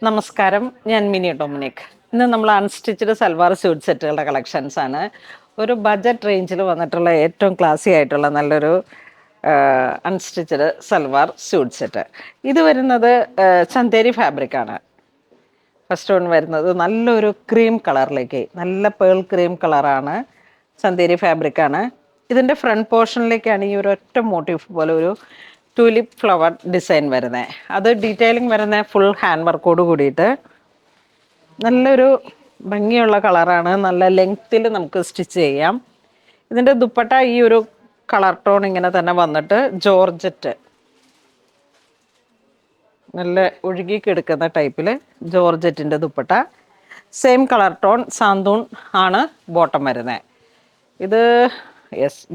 നമസ്കാരം, ഞാൻ mini Dominic. ഇന്ന് നമ്മൾ അൺസ്റ്റിച്ചഡ് സൽവാർ സ്യൂട്ട് സെറ്റുകളുടെ കളക്ഷൻസ് ആണ്. ഒരു ബഡ്ജറ്റ് റേഞ്ചിൽ വന്നിട്ടുള്ള ഏറ്റവും ക്ലാസി ആയിട്ടുള്ള നല്ലൊരു അൺസ്റ്റിച്ചഡ് സൽവാർ സ്യൂട്ട് സെറ്റ്. ഇത് വരുന്നത് ചന്തേരി ഫാബ്രിക് ആണ്. ഫസ്റ്റ് വൺ വരുന്നത് നല്ലൊരു ക്രീം കളറിലേക്ക്, നല്ല പേൾ ക്രീം കളറാണ്, ചന്തേരി ഫാബ്രിക് ആണ്. ഇതിൻ്റെ ഫ്രണ്ട് പോർഷനിലേക്കാണ് ഈ ഒരു ഒറ്റ മോട്ടീഫ് പോലെ ഒരു ട്യൂലിപ്പ് ഫ്ലവർ ഡിസൈൻ വരുന്നത്. അത് ഡീറ്റെയിലിംഗ് വരുന്ന ഫുൾ ഹാൻഡ് വർക്കോട് കൂടിയിട്ട് നല്ലൊരു ഭംഗിയുള്ള കളറാണ്. നല്ല ലെങ്ത്തിൽ നമുക്ക് സ്റ്റിച്ച് ചെയ്യാം. ഇതിൻ്റെ ദുപ്പട്ട ഈ ഒരു കളർ ടോൺ ഇങ്ങനെ തന്നെ വന്നിട്ട് ജോർജറ്റ്, നല്ല ഒഴുകി കിടക്കുന്ന ടൈപ്പിൽ ജോർജറ്റിൻ്റെ dupatta. Same colour tone santoon ആണ് ബോട്ടം വരുന്നത്. ഇത്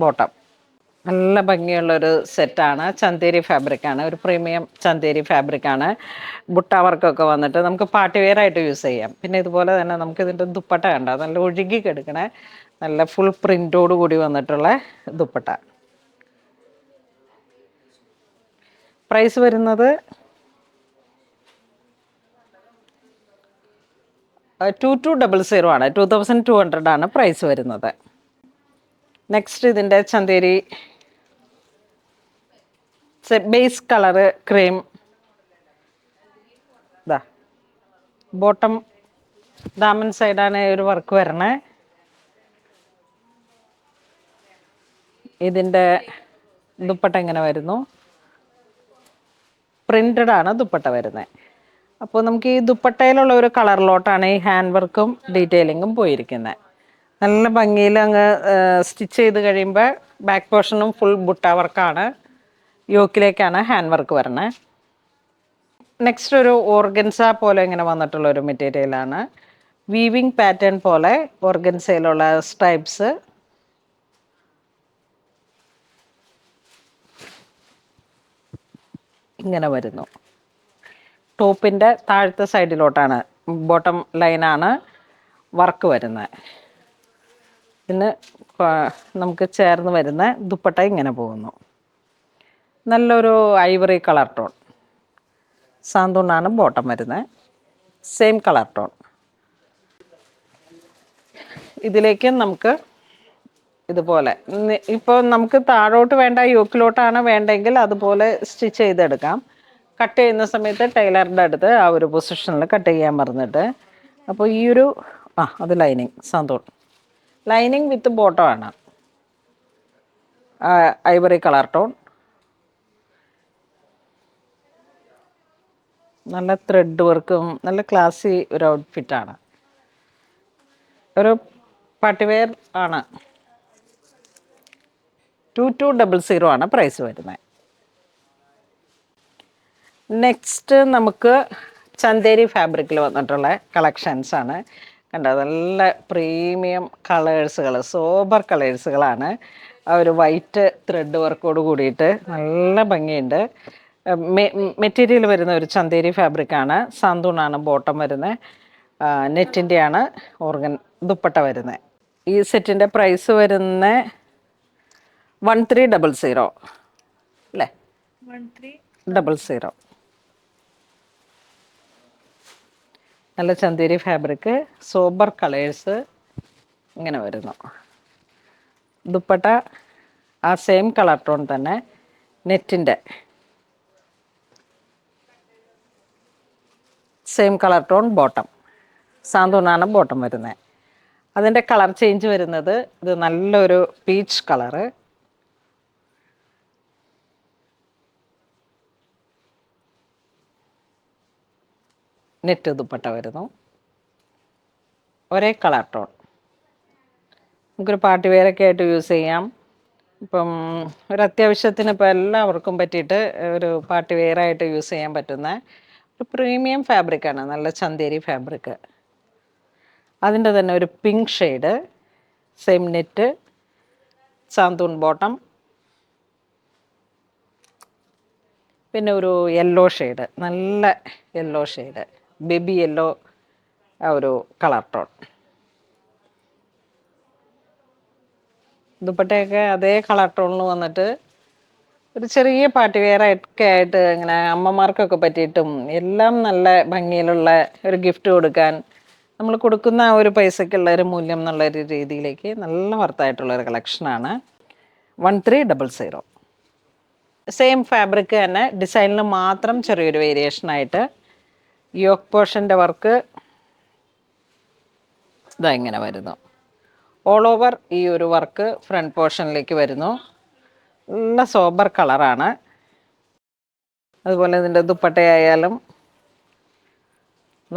ബോട്ടം നല്ല ഭംഗിയുള്ളൊരു സെറ്റാണ്. ചന്തേരി ഫാബ്രിക്കാണ്, ഒരു പ്രീമിയം ചന്തേരി ഫാബ്രിക്കാണ്. ബുട്ട വർക്കൊക്കെ വന്നിട്ട് നമുക്ക് പാർട്ടി വെയർ ആയിട്ട് യൂസ് ചെയ്യാം. പിന്നെ ഇതുപോലെ തന്നെ നമുക്ക് ഇതിൻ്റെ ദുപ്പട്ട കണ്ട നല്ല ഒഴുകി കിടക്കണേ, നല്ല ഫുൾ പ്രിൻ്റോട് കൂടി വന്നിട്ടുള്ള ദുപ്പട്ട. പ്രൈസ് വരുന്നത് 2200 ആണ്. 2200 ആണ് പ്രൈസ് വരുന്നത്. നെക്സ്റ്റ് ഇതിൻ്റെ ചന്തേരി ബേസ് കളറ് ക്രീം, ഇതാ ബോട്ടം ദാമൻ സൈഡാണ് ഒരു വർക്ക് വരണേ. ഇതിൻ്റെ ദുപ്പട്ട ഇങ്ങനെ വരുന്നു, പ്രിൻ്റഡ് ആണ് ദുപ്പട്ട വരുന്നത്. അപ്പോൾ നമുക്ക് ഈ ദുപ്പട്ടയിലുള്ള ഒരു കളറിലോട്ടാണ് ഈ ഹാൻഡ് വർക്കും ഡീറ്റെയിലിങ്ങും പോയിരിക്കുന്നത്. നല്ല ഭംഗിയിൽ അങ്ങ് സ്റ്റിച്ച് ചെയ്ത് കഴിയുമ്പോൾ ബാക്ക് പോർഷനും ഫുൾ ബുട്ട വർക്കാണ്, യോക്കിലേക്കാണ് ഹാൻഡ് വർക്ക് വരണേ. നെക്സ്റ്റ് ഒരു ഓർഗൻസ പോലെ ഇങ്ങനെ വന്നിട്ടുള്ള ഒരു മെറ്റീരിയലാണ്. വീവിങ് പാറ്റേൺ പോലെ ഓർഗൻസയിലുള്ള സ്ട്രൈപ്സ് ഇങ്ങനെ വരുന്നു. ടോപ്പിൻ്റെ താഴത്തെ സൈഡിലോട്ടാണ്, ബോട്ടം ലൈനാണ് വർക്ക് വരുന്നത്. പിന്നെ നമുക്ക് ചേർന്ന് വരുന്ന ദുപ്പട്ട ഇങ്ങനെ പോകുന്നു. നല്ലൊരു ഐവറി കളർ ടോൺ സാന്തൂണാണ് ബോട്ടം വരുന്നത്. Same colour tone. ഇതിലേക്ക് നമുക്ക് ഇതുപോലെ ഇപ്പോൾ നമുക്ക് താഴോട്ട് വേണ്ട, യോക്കിലോട്ടാണ് വേണ്ടെങ്കിൽ അതുപോലെ സ്റ്റിച്ച് ചെയ്തെടുക്കാം. കട്ട് ചെയ്യുന്ന സമയത്ത് ടൈലറിൻ്റെ അടുത്ത് ആ ഒരു പൊസിഷനിൽ കട്ട് ചെയ്യാൻ പറഞ്ഞിട്ട്, അപ്പോൾ ഈ ഒരു അത് lining santoon lining with bottom ആണ്, ഐവറി കളർ ടോൺ. നല്ല ത്രെഡ് വർക്കും നല്ല ക്ലാസി ഒരു ഔട്ട്ഫിറ്റാണ്, ഒരു പാർട്ടി വെയർ ആണ്. 2200 ആണ് പ്രൈസ് വരുന്നത്. നെക്സ്റ്റ് നമുക്ക് ചന്തേരി ഫാബ്രിക്കിൽ വന്നിട്ടുള്ള കളക്ഷൻസ് ആണ്. കണ്ടോ, നല്ല പ്രീമിയം കളേഴ്സുകൾ, സോബർ കളേഴ്സുകളാണ്. ആ ഒരു വൈറ്റ് ത്രെഡ് വർക്കോട് കൂടിയിട്ട് നല്ല ഭംഗിയുണ്ട്. മെറ്റീരിയൽ വരുന്ന ഒരു ചന്തേരി ഫാബ്രിക്കാണ്. സാന്തൂണാണ് ബോട്ടം വരുന്നത്. നെറ്റിൻ്റെയാണ് ദുപ്പട്ട വരുന്നത്. ഈ സെറ്റിൻ്റെ പ്രൈസ് വരുന്ന 1300 അല്ലേ, 1300. നല്ല ചന്തേരി ഫാബ്രിക്, സോബർ കളേഴ്സ് ഇങ്ങനെ വരുന്നു. ദുപ്പട്ട ആ സെയിം കളർ ടോൺ തന്നെ, നെറ്റിൻ്റെ സെയിം കളർ ടോൺ ബോട്ടം. സാന്തൂണാണ് ബോട്ടം വരുന്നത്. അതിൻ്റെ കളർ ചേഞ്ച് വരുന്നത് ഇത് നല്ലൊരു പീച്ച് കളറ്, നെറ്റ് ദുപ്പട്ട വരുന്നു. ഒരേ കളർ ടോൺ. നമുക്കൊരു പാർട്ടി വെയറൊക്കെ ആയിട്ട് യൂസ് ചെയ്യാം. ഇപ്പം ഒരു അത്യാവശ്യത്തിന് ഇപ്പോൾ എല്ലാവർക്കും പറ്റിയിട്ട് ഒരു പാർട്ടി വെയറായിട്ട് യൂസ് ചെയ്യാൻ പറ്റുന്ന ഒരു പ്രീമിയം ഫാബ്രിക്കാണ്, നല്ല ചന്തേരി ഫാബ്രിക്. അതിൻ്റെ തന്നെ ഒരു pink shade, same net, santoon bottom. പിന്നെ ഒരു യെല്ലോ ഷെയ്ഡ്, നല്ല യെല്ലോ ഷെയ്ഡ്, ബേബി യെല്ലോ, ആ ഒരു കളർ ടോൺ. ദുപ്പട്ടയൊക്കെ അതേ കളർ ടോണിൽ വന്നിട്ട് ഒരു ചെറിയ പാർട്ടി വെയർ ഒക്കെ ആയിട്ട് ഇങ്ങനെ അമ്മമാർക്കൊക്കെ പറ്റിയിട്ടും എല്ലാം നല്ല ഭംഗിയിലുള്ള ഒരു ഗിഫ്റ്റ് കൊടുക്കാൻ നമ്മൾ കൊടുക്കുന്ന ആ ഒരു പൈസക്കുള്ള ഒരു മൂല്യം എന്നുള്ള ഒരു രീതിയിലേക്ക് നല്ല വർത്തായിട്ടുള്ള ഒരു കളക്ഷനാണ്. 1300. സെയിം ഫാബ്രിക് തന്നെ, ഡിസൈനിൽ മാത്രം ചെറിയൊരു വേരിയേഷനായിട്ട് യോക്ക് പോർഷൻ്റെ വർക്ക് ഇതാ ഇങ്ങനെ വരുന്നു. ഓൾ ഓവർ ഈ ഒരു വർക്ക് ഫ്രണ്ട് പോർഷനിലേക്ക് വരുന്നു. നല്ല സോബർ കളറാണ്. അതുപോലെ ഇതിൻ്റെ ദുപ്പട്ടയായാലും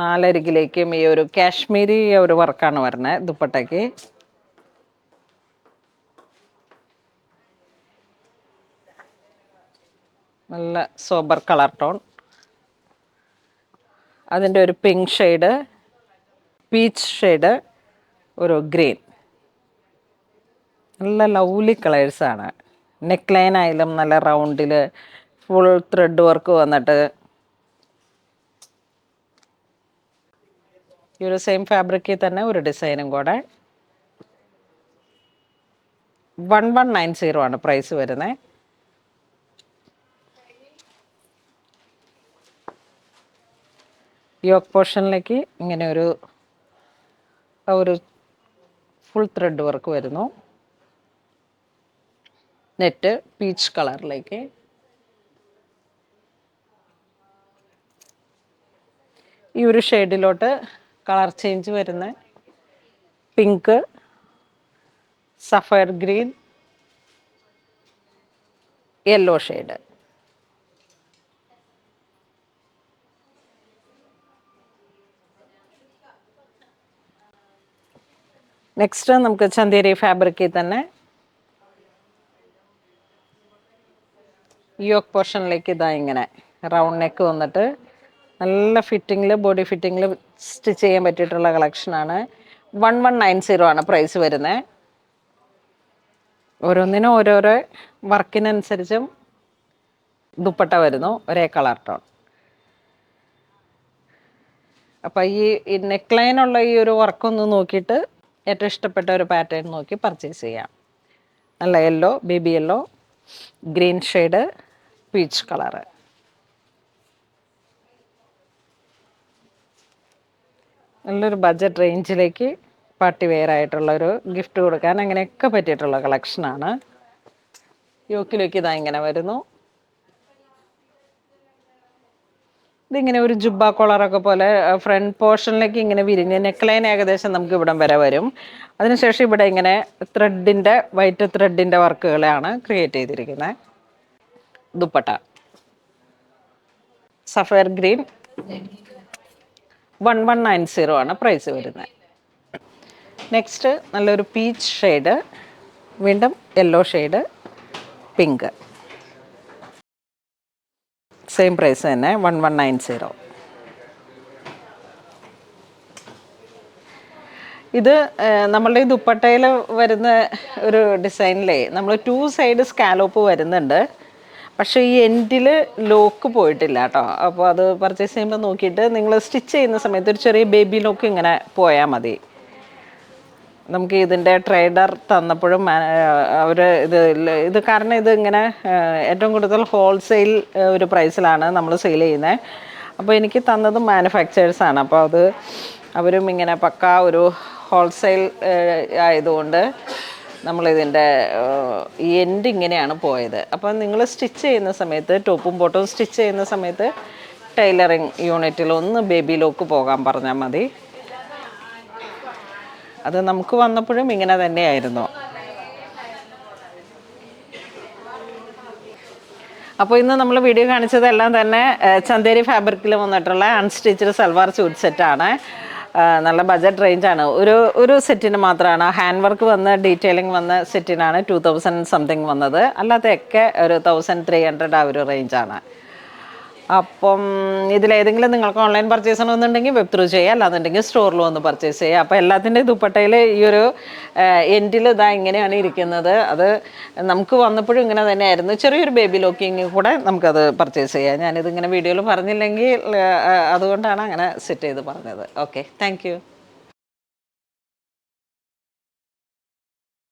നാലരികിലേക്കും ഈ ഒരു കാശ്മീരി ഒരു വർക്കാണ് വരുന്നത് ദുപ്പട്ടയ്ക്ക്. നല്ല സോബർ കളർ ടോൺ. അതിൻ്റെ ഒരു പിങ്ക് ഷെയ്ഡ്, പീച്ച് ഷെയ്ഡ്, ഒരു ഗ്രീൻ. നല്ല ലവ്ലി കളേഴ്സാണ്. നെക്ക് ലൈൻ ആയാലും നല്ല റൗണ്ടിൽ ഫുൾ ത്രെഡ് വർക്ക് വന്നിട്ട് ഈ ഒരു സെയിം ഫാബ്രിക്കിൽ തന്നെ ഒരു ഡിസൈനും കൂടെ. 1190 ആണ് പ്രൈസ് വരുന്നത്. യോക്ക് പോർഷനിലേക്ക് ഇങ്ങനെ ഒരു ഫുൾ ത്രെഡ് വർക്ക് വരുന്നു. നെറ്റ് പീച്ച് കളറിലേക്ക്. ഈ ഒരു ഷെയ്ഡിലോട്ട് കളർ ചേഞ്ച് വരുന്ന pink, sapphire green, yellow shade. Next നമുക്ക് ചന്തേരി ഫാബ്രിക്കിൽ തന്നെ യോക്ക് പോർഷനിലേക്ക് ഇതാ ഇങ്ങനെ റൗണ്ട് നെക്ക് വന്നിട്ട് നല്ല ഫിറ്റിങ്ങിൽ, ബോഡി ഫിറ്റിങ്ങിൽ സ്റ്റിച്ച് ചെയ്യാൻ പറ്റിയിട്ടുള്ള കളക്ഷനാണ്. 1190 ആണ് പ്രൈസ് വരുന്നത്. ഓരോന്നിനും ഓരോരോ വർക്കിനനുസരിച്ചും ദുപ്പട്ട വരുന്നു, ഒരേ കളർ ടോൺ. അപ്പോൾ ഈ നെക്ക് ലൈനുള്ള ഈ ഒരു വർക്കൊന്ന് നോക്കിയിട്ട് ഏറ്റവും ഇഷ്ടപ്പെട്ട ഒരു പാറ്റേൺ നോക്കി പർച്ചേസ് ചെയ്യാം. നല്ല yellow, baby yellow, green shade, peach colour. നല്ലൊരു ബഡ്ജറ്റ് റേഞ്ചിലേക്ക് പാർട്ടി വെയർ ആയിട്ടുള്ളൊരു ഗിഫ്റ്റ് കൊടുക്കാൻ അങ്ങനെയൊക്കെ പറ്റിയിട്ടുള്ള കളക്ഷനാണ്. യോക്കിലേക്ക് ഇതാ ഇങ്ങനെ വരുന്നു. ഇതിങ്ങനെ ഒരു ജുബ്ബ കോളറൊക്കെ പോലെ ഫ്രണ്ട് പോർഷനിലേക്ക് ഇങ്ങനെ വിരിഞ്ഞ് നെക്ക് ലൈൻ ഏകദേശം നമുക്ക് ഇവിടം വരെ വരും. അതിനുശേഷം ഇവിടെ ഇങ്ങനെ വൈറ്റ് ത്രെഡിൻ്റെ വർക്കുകളാണ് ക്രിയേറ്റ് ചെയ്തിരിക്കുന്നത്. ദുപ്പട്ട സഫയർ ഗ്രീൻ, 1190 ആണ് പ്രൈസ് വരുന്നത്. നെക്സ്റ്റ് നല്ലൊരു പീച്ച് ഷെയ്ഡ്, വീണ്ടും yellow shade, pink. Same price തന്നെ, 1190. ഇത് നമ്മളുടെ ഈ ദുപ്പട്ടയിൽ വരുന്ന ഒരു ഡിസൈനിലേ നമ്മൾ 2 സൈഡ് സ്കാലോപ്പ് വരുന്നുണ്ട്. പക്ഷേ ഈ എൻഡിൽ ലോക്ക് പോയിട്ടില്ല കേട്ടോ. അപ്പോൾ അത് പർച്ചേസ് ചെയ്യുമ്പോൾ നോക്കിയിട്ട് നിങ്ങൾ സ്റ്റിച്ച് ചെയ്യുന്ന സമയത്ത് ഒരു ചെറിയ ബേബി ലോക്ക് ഇങ്ങനെ പോയാൽ മതി. നമുക്ക് ഇതിൻ്റെ ട്രേഡർ തന്നപ്പോഴും അവർ ഇത് കാരണം ഇത് ഇങ്ങനെ ഏറ്റവും കൂടുതൽ ഹോൾസെയിൽ ഒരു പ്രൈസിലാണ് നമ്മൾ സെയിൽ ചെയ്യുന്നത്. അപ്പോൾ എനിക്ക് തന്നത് മാനുഫാക്ചേഴ്സാണ്. അപ്പോൾ അത് അവരും ഇങ്ങനെ പക്ക ഒരു ഹോൾസെയിൽ ആയതുകൊണ്ട് നമ്മളിതിൻ്റെ ഈ എൻഡ് ഇങ്ങനെയാണ് പോയത്. അപ്പോൾ നിങ്ങൾ സ്റ്റിച്ച് ചെയ്യുന്ന സമയത്ത് ടോപ്പും ബോട്ടവും സ്റ്റിച്ച് ചെയ്യുന്ന സമയത്ത് ടൈലറിങ് യൂണിറ്റിൽ ഒന്ന് ബേബി ലോക്ക് പോകാൻ പറഞ്ഞാൽ മതി. അത് നമുക്ക് വന്നപ്പോഴും ഇങ്ങനെ തന്നെയായിരുന്നു. അപ്പോൾ ഇന്ന് നമ്മൾ വീഡിയോ കാണിച്ചതെല്ലാം തന്നെ ചന്തേരി ഫാബ്രിക്കിൽ വന്നിട്ടുള്ള അൺസ്റ്റിച്ച്ഡ് സൽവാർ സ്യൂട്ട് സെറ്റാണ്. നല്ല ബഡ്ജറ്റ് റേഞ്ചാണ്. ഒരു സെറ്റിന് മാത്രമാണ് ഹാൻഡ് വർക്ക് വന്ന് ഡീറ്റെയിലിംഗ് വന്ന സെറ്റിനാണ് 2000 സംതിങ് വന്നത്. അല്ലാതെയൊക്കെ ഒരു 1300 ആ ഒരു റേഞ്ചാണ്. അപ്പം ഇതിലേതെങ്കിലും നിങ്ങൾക്ക് ഓൺലൈൻ പർച്ചേസ് ചെയ്യണമെന്നുണ്ടെങ്കിൽ വെബ് ത്രൂ ചെയ്യുക, അല്ലാന്നുണ്ടെങ്കിൽ സ്റ്റോറിൽ വന്ന് പർച്ചേസ് ചെയ്യുക. അപ്പോൾ എല്ലാത്തിൻ്റെയും ദുപ്പട്ടയിൽ ഈ ഒരു എൻഡിൽ ഇതാ ഇങ്ങനെയാണ് ഇരിക്കുന്നത്. അത് നമുക്ക് വന്നപ്പോഴും ഇങ്ങനെ തന്നെയായിരുന്നു. ചെറിയൊരു ബേബി ലോക്കിങ് കൂടെ നമുക്കത് പർച്ചേസ് ചെയ്യാം. ഞാനിതിങ്ങനെ വീഡിയോയിൽ പറഞ്ഞില്ലെങ്കിൽ അതുകൊണ്ടാണ് അങ്ങനെ സെറ്റ് ചെയ്ത് പറഞ്ഞത്. Okay, thank you.